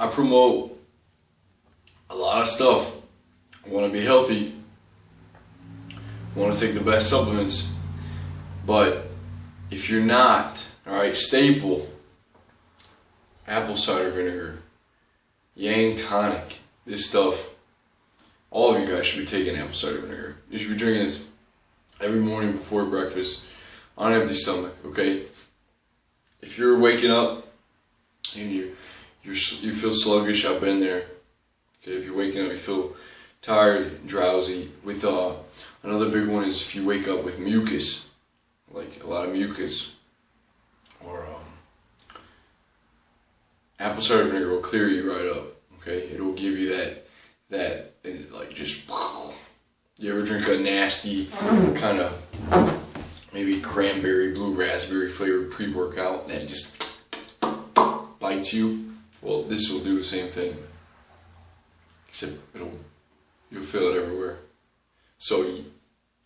I promote a lot of stuff. I want to be healthy. I want to take the best supplements. But if you're not, alright, staple, apple cider vinegar, yang tonic, this stuff, all of you guys should be taking apple cider vinegar. You should be drinking this every morning before breakfast on an empty stomach, okay? If you're waking up and you feel sluggish, I've been there. Okay, if you're waking up, you feel tired, drowsy. With another big one is if you wake up with mucus, like a lot of mucus, or apple cider vinegar will clear you right up. Okay, it will give you that like just. You ever drink a nasty kind of maybe cranberry, blue raspberry flavored pre-workout that just bites you? Well, this will do the same thing, except you'll feel it everywhere. So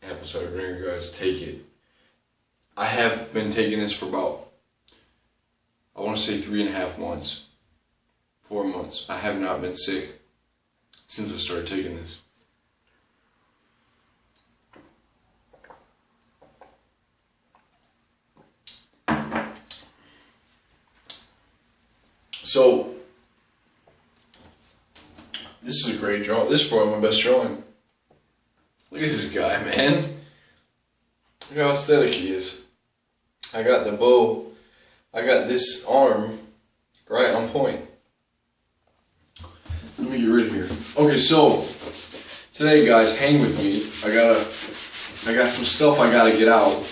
apple cider vinegar, guys, take it. I have been taking this for about, I want to say 3.5 months, 4 months. I have not been sick since I started taking this. So, this is a great drawing. This is probably my best drawing. Look at this guy, man. Look how aesthetic he is. I got the bow. I got this arm right on point. Let me get rid of here. Okay, so today, guys, hang with me. I got some stuff I gotta get out.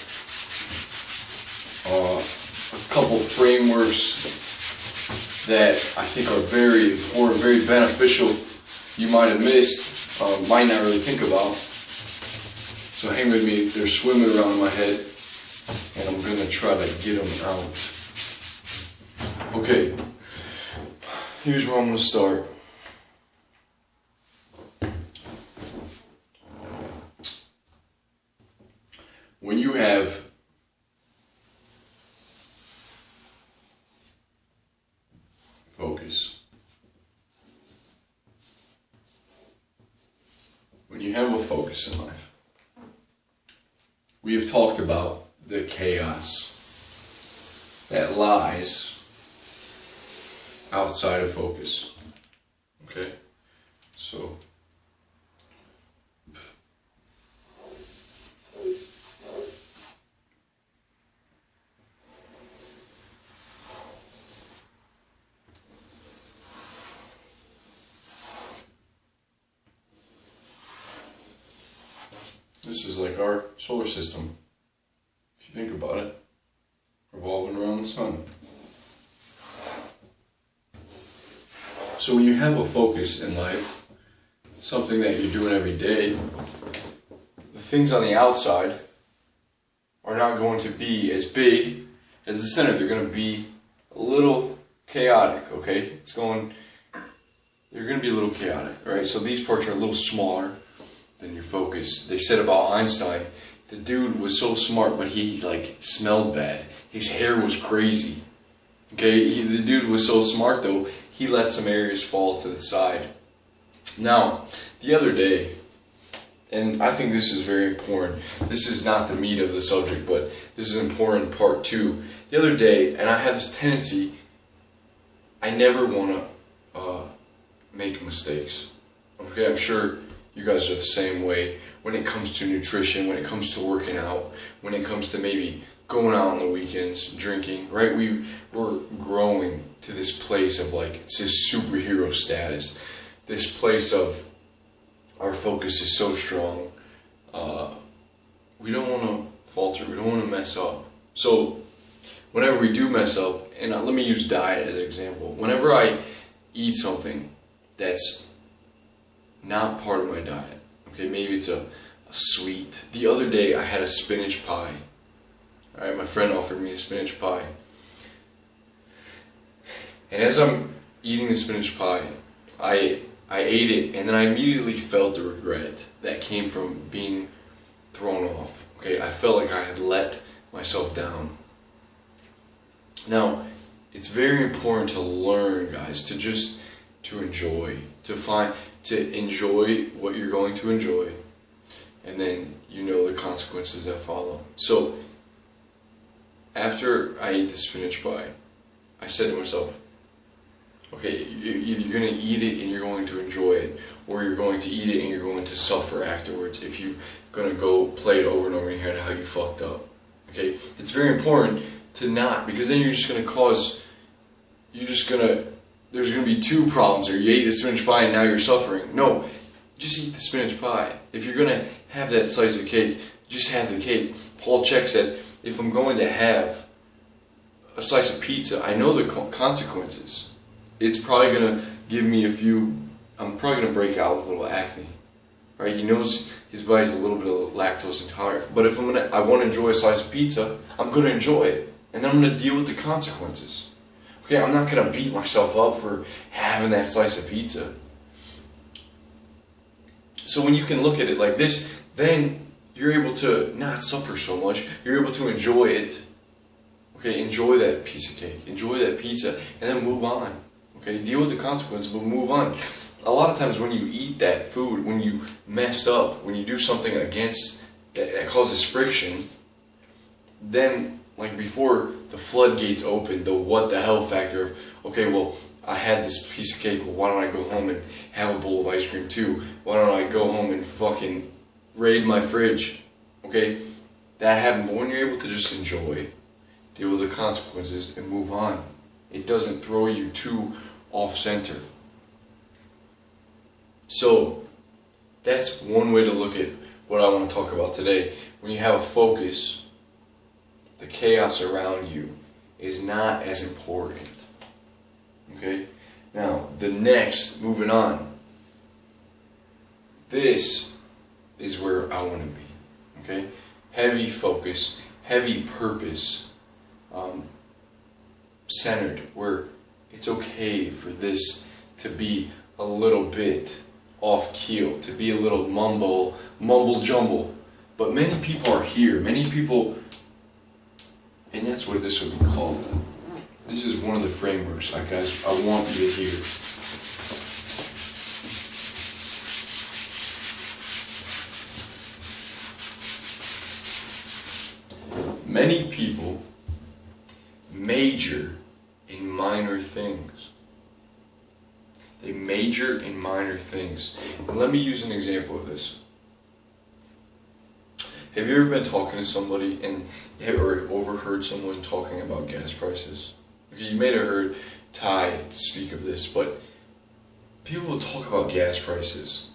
A couple frameworks that I think are very important, very beneficial. You might have missed, might not really think about. So hang with me. They're swimming around my head, and I'm gonna try to get them out. Okay, here's where I'm gonna start. When you have focus, when you have a focus in life, we have talked about the chaos that lies outside of focus. Okay? So, this is like our solar system, if you think about it, revolving around the sun. So when you have a focus in life, something that you're doing every day, the things on the outside are not going to be as big as the center. They're going to be a little chaotic, okay? They're going to be a little chaotic, alright? So these parts are a little smaller than your focus. They said about Einstein, the dude was so smart, but he like smelled bad. His hair was crazy. Okay, the dude was so smart though, he let some areas fall to the side. Now, the other day, and I think this is very important, this is not the meat of the subject, but this is an important part too. The other day, and I have this tendency, I never want to make mistakes. Okay, I'm sure you guys are the same way when it comes to nutrition, when it comes to working out, when it comes to maybe going out on the weekends, drinking, right? We're growing to this place of like, it's this superhero status, this place of our focus is so strong. We don't want to falter, we don't want to mess up. So whenever we do mess up, and let me use diet as an example, whenever I eat something that's not part of my diet, okay, maybe it's a sweet. The other day I had a spinach pie. Alright, my friend offered me a spinach pie. And as I'm eating the spinach pie, I ate it, and then I immediately felt the regret that came from being thrown off. Okay, I felt like I had let myself down. Now, it's very important to learn, guys, to just to enjoy, to enjoy what you're going to enjoy, and then you know the consequences that follow. So after I ate the spinach pie, I said to myself, okay, either you're going to eat it and you're going to enjoy it, or you're going to eat it and you're going to suffer afterwards if you're going to go play it over and over in your head how you fucked up. Okay? It's very important to not, because then you're just going to cause, there's going to be two problems there. You ate the spinach pie and now you're suffering. No, just eat the spinach pie. If you're going to have that slice of cake, just have the cake. Paul Chek said, if I'm going to have a slice of pizza, I know the consequences. It's probably going to give me I'm probably going to break out with a little acne. Right? He knows his body's a little bit of lactose intolerant. But if I want to enjoy a slice of pizza, I'm going to enjoy it. And then I'm going to deal with the consequences. Okay, I'm not going to beat myself up for having that slice of pizza. So when you can look at it like this, then you're able to not suffer so much. You're able to enjoy it. Okay, enjoy that piece of cake. Enjoy that pizza. And then move on. Okay, deal with the consequences, but move on. A lot of times when you eat that food, when you mess up, when you do something against that causes friction, then like before the floodgates open, the what the hell factor of, okay, well, I had this piece of cake, well, why don't I go home and have a bowl of ice cream too? Why don't I go home and fucking raid my fridge? Okay, that happened, but when you're able to just enjoy, deal with the consequences, and move on, it doesn't throw you too off-center. So that's one way to look at what I want to talk about today. When you have a focus, the chaos around you is not as important. Okay? Now, moving on. This is where I want to be. Okay? Heavy focus, heavy purpose, centered, where it's okay for this to be a little bit off keel, to be a little mumble jumble. But many people are here. Many people, and that's what this would be called. This is one of the frameworks, guys, I want you to hear. Many people major in minor things. They major in minor things. And let me use an example of this. Have you ever been talking to somebody or overheard someone talking about gas prices? Okay, you may have heard Ty speak of this, but people will talk about gas prices.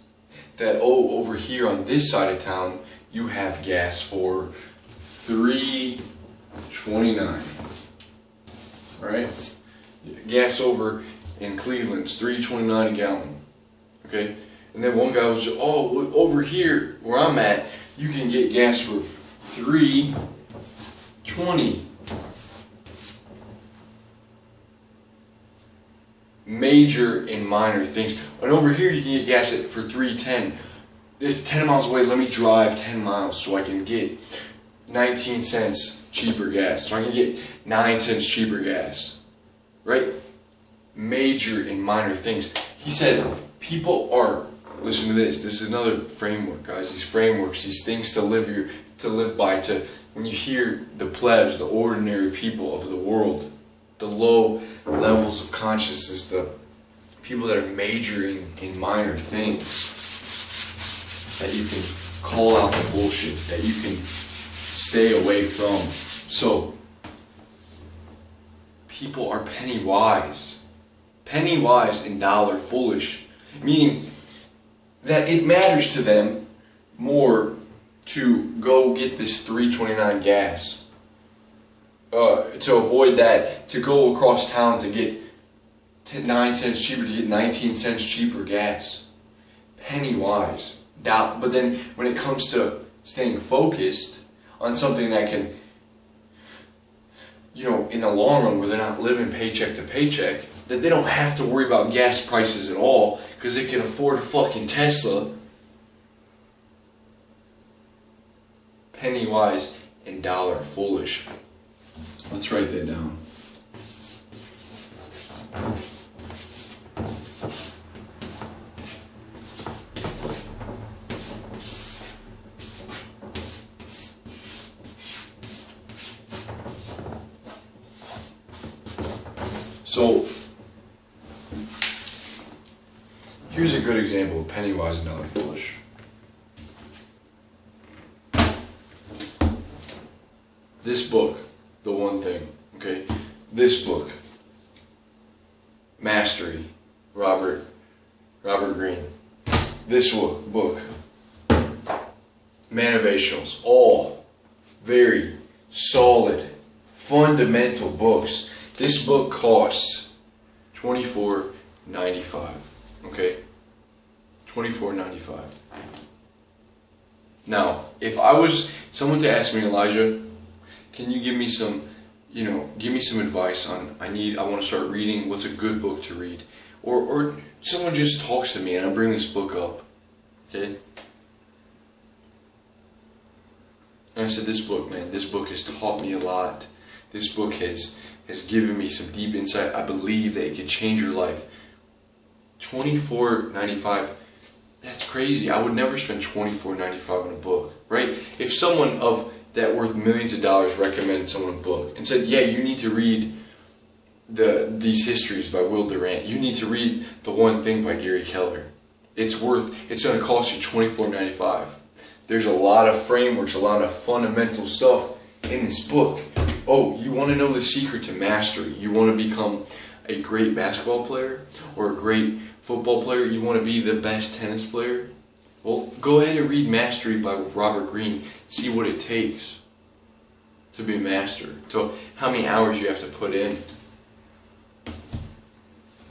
That, oh, over here on this side of town, you have gas for $3.29. Right? Gas over in Cleveland's $3.29 a gallon. Okay? And then one guy was just, oh, over here where I'm at, you can get gas for $3.20. Major and minor things. And over here you can get gas for $3.10. It's 10 miles away. Let me drive 10 miles so I can get 19 cents cheaper gas. So I can get 9 cents cheaper gas. Right? Major and minor things. He said people are, listen to this. This is another framework, guys. These frameworks, these things to live by. When you hear the plebs, the ordinary people of the world, the low levels of consciousness, the people that are majoring in minor things, that you can call out the bullshit, that you can stay away from. So, people are penny wise and dollar foolish, meaning that it matters to them more to go get this $3.29 gas. To avoid that, to go across town to get 9 cents cheaper, to get 19 cents cheaper gas. Penny wise. But then when it comes to staying focused on something that can, in the long run, where they're not living paycheck to paycheck, that they don't have to worry about gas prices at all because they can afford a fucking Tesla. Penny wise and dollar foolish. Let's write that down. So, here's a good example of Pennywise and Dollar Foolish. This book, The One Thing, okay? This book, Mastery, Robert Greene. This book, Motivationals, all very solid, fundamental books. This book costs $24.95. Okay, $24.95. Now, if I was someone to ask me, Elijah, can you give me some, give me some advice on I want to start reading. What's a good book to read? Or someone just talks to me and I bring this book up. Okay. And I said, this book, man, this book has taught me a lot. This book has given me some deep insight. I believe that it can change your life. $24.95, that's crazy. I would never spend $24.95 on a book, right? If someone of that worth millions of dollars recommended someone a book and said, yeah, you need to read these histories by Will Durant. You need to read The One Thing by Gary Keller. It's going to cost you $24.95. There's a lot of frameworks, a lot of fundamental stuff in this book. Oh, you want to know the secret to mastery? You want to become a great basketball player or a great football player? You want to be the best tennis player? Well, go ahead and read Mastery by Robert Greene. See what it takes to be a master. So how many hours you have to put in.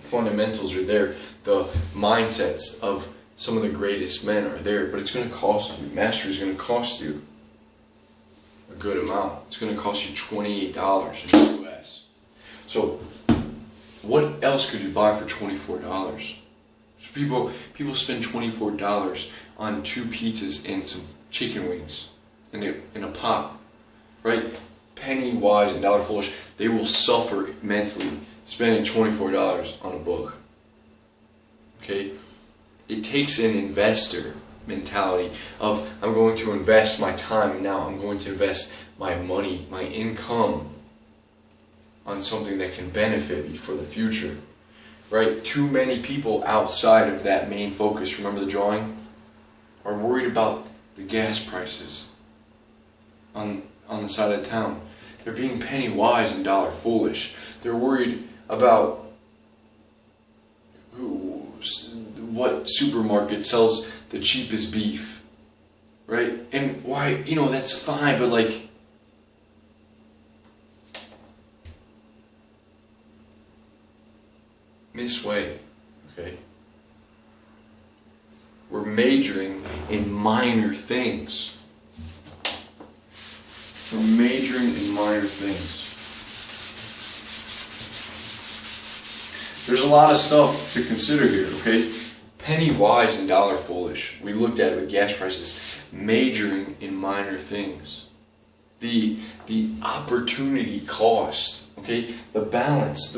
Fundamentals are there. The mindsets of some of the greatest men are there, but it's going to cost you. Mastery is going to cost you a good amount. It's going to cost you $28 in the US. So what else could you buy for $24? So people spend $24 on 2 pizzas and some chicken wings in a pot, right? Pennywise and Dollar Foolish, they will suffer mentally spending $24 on a book. Okay? It takes an investor mentality of I'm going to invest my time now, I'm going to invest my money, my income on something that can benefit me for the future. Right? Too many people outside of that main focus, remember the drawing, are worried about the gas prices on the side of town. They're being penny wise and dollar foolish. They're worried about what supermarket sells the cheapest beef, right? And why, that's fine, but like, Miss Way, okay? We're majoring in minor things. We're majoring in minor things. There's a lot of stuff to consider here, okay? Penny wise and dollar foolish. We looked at it with gas prices. Majoring in minor things. The opportunity cost, okay? The balance.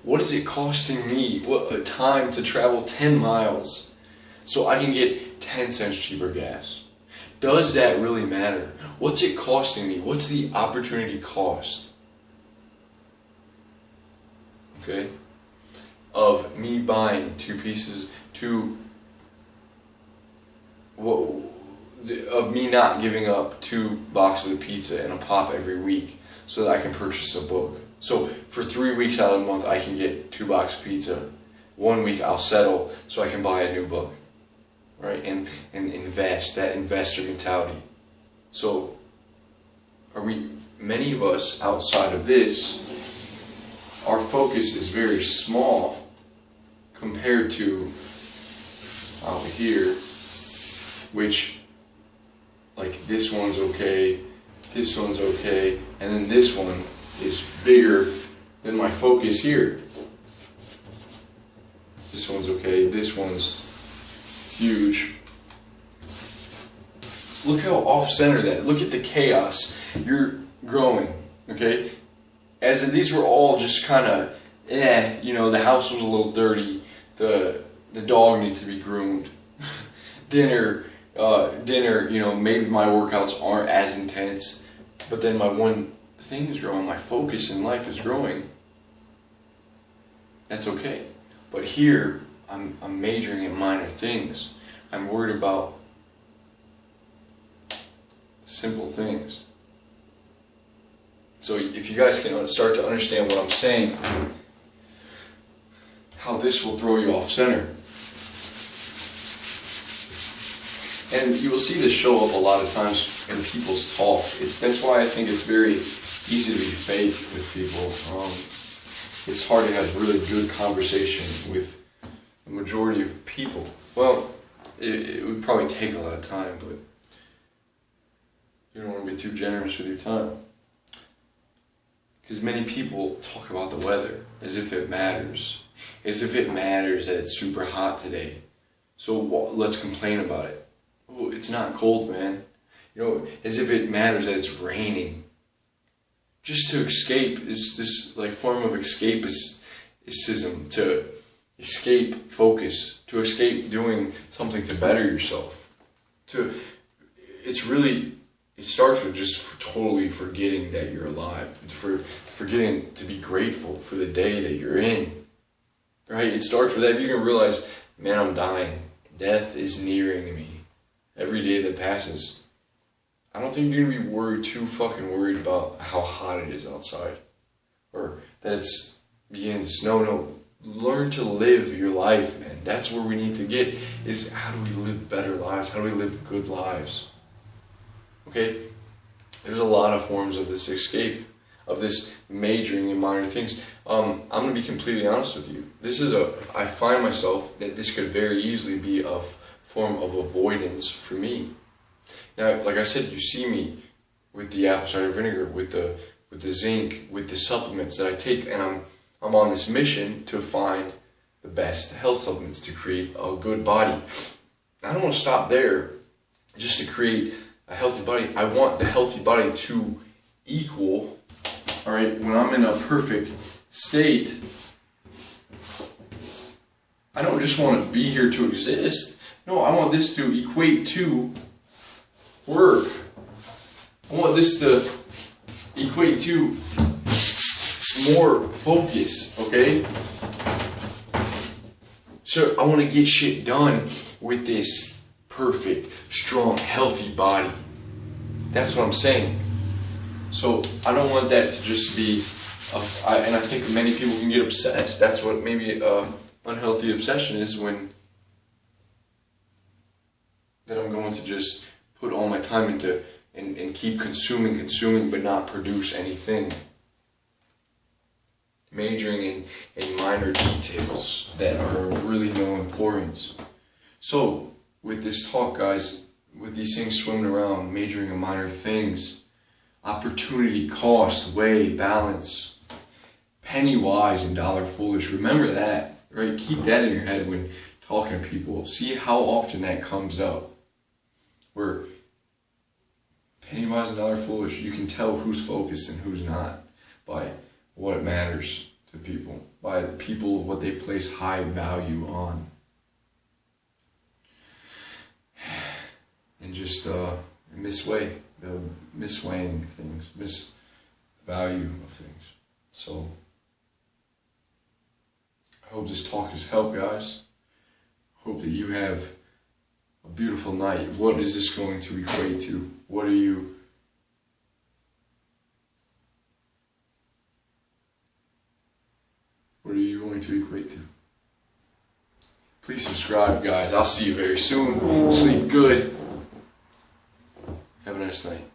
What is it costing me? What time to travel 10 miles so I can get 10 cents cheaper gas? Does that really matter? What's it costing me? What's the opportunity cost? Okay? Of me buying 2 pieces, of me not giving up 2 boxes of pizza and a pop every week so that I can purchase a book. So for 3 weeks out of the month I can get 2 boxes of pizza. 1 week I'll settle so I can buy a new book. Right? And invest, that investor mentality. So many of us outside of this, our focus is very small compared to out here, which, like, this one's okay, this one's okay, and then this one is bigger than my focus here. This one's okay, this one's huge. Look how off-center that. Look at the chaos. You're growing, okay? As if these were all just kind of, the house was a little dirty. The dog needs to be groomed. dinner, maybe my workouts aren't as intense, but then my one thing is growing. My focus in life is growing. That's okay. But here, I'm majoring in minor things. I'm worried about simple things. So if you guys can start to understand what I'm saying, how this will throw you off center. And you will see this show up a lot of times in people's talk. That's why I think it's very easy to be fake with people. It's hard to have really good conversation with the majority of people. Well, it would probably take a lot of time, but you don't want to be too generous with your time. Because many people talk about the weather as if it matters. As if it matters that it's super hot today. So let's complain about it. Oh, it's not cold, man. You know, as if it matters that it's raining. Just to escape is this like form of escapism, to escape focus, to escape doing something to better yourself. It starts with just totally forgetting that you're alive, forgetting to be grateful for the day that you're in. Right? It starts with that. If you can realize, man, I'm dying. Death is nearing me. Every day that passes. I don't think you're going to be too fucking worried about how hot it is outside. Or that it's beginning to snow. No. Learn to live your life, man. That's where we need to get, is how do we live better lives? How do we live good lives? Okay? There's a lot of forms of this escape, of this majoring in minor things. I'm going to be completely honest with you. I find myself that this could very easily be a form of avoidance for me. Now, like I said, you see me with the apple cider vinegar, with the zinc, with the supplements that I take, and I'm on this mission to find the best health supplements to create a good body. I don't want to stop there just to create a healthy body. I want the healthy body to equal, all right, when I'm in a perfect state, I don't just want to be here to exist. No, I want this to equate to work. I want this to equate to more focus, okay? So I want to get shit done with this perfect, strong, healthy body. That's what I'm saying. So I don't want that to just be, and I think many people can get obsessed. That's what maybe unhealthy obsession is, when that I'm going to just put all my time into and keep consuming, but not produce anything. Majoring in minor details that are of really no importance. So, with this talk, guys, with these things swimming around, majoring in minor things, opportunity, cost, weigh, balance, Pennywise and dollar foolish, remember that, right? Keep that in your head when talking to people. See how often that comes up. Where Pennywise and dollar foolish, you can tell who's focused and who's not by what matters to people, by people what they place high value on. And just misweighing things, misvalue of things. So I hope this talk has helped, guys. Hope that you have a beautiful night. What is this going to equate to? What are you going to equate to? Please subscribe, guys. I'll see you very soon. Sleep good. Have a nice night.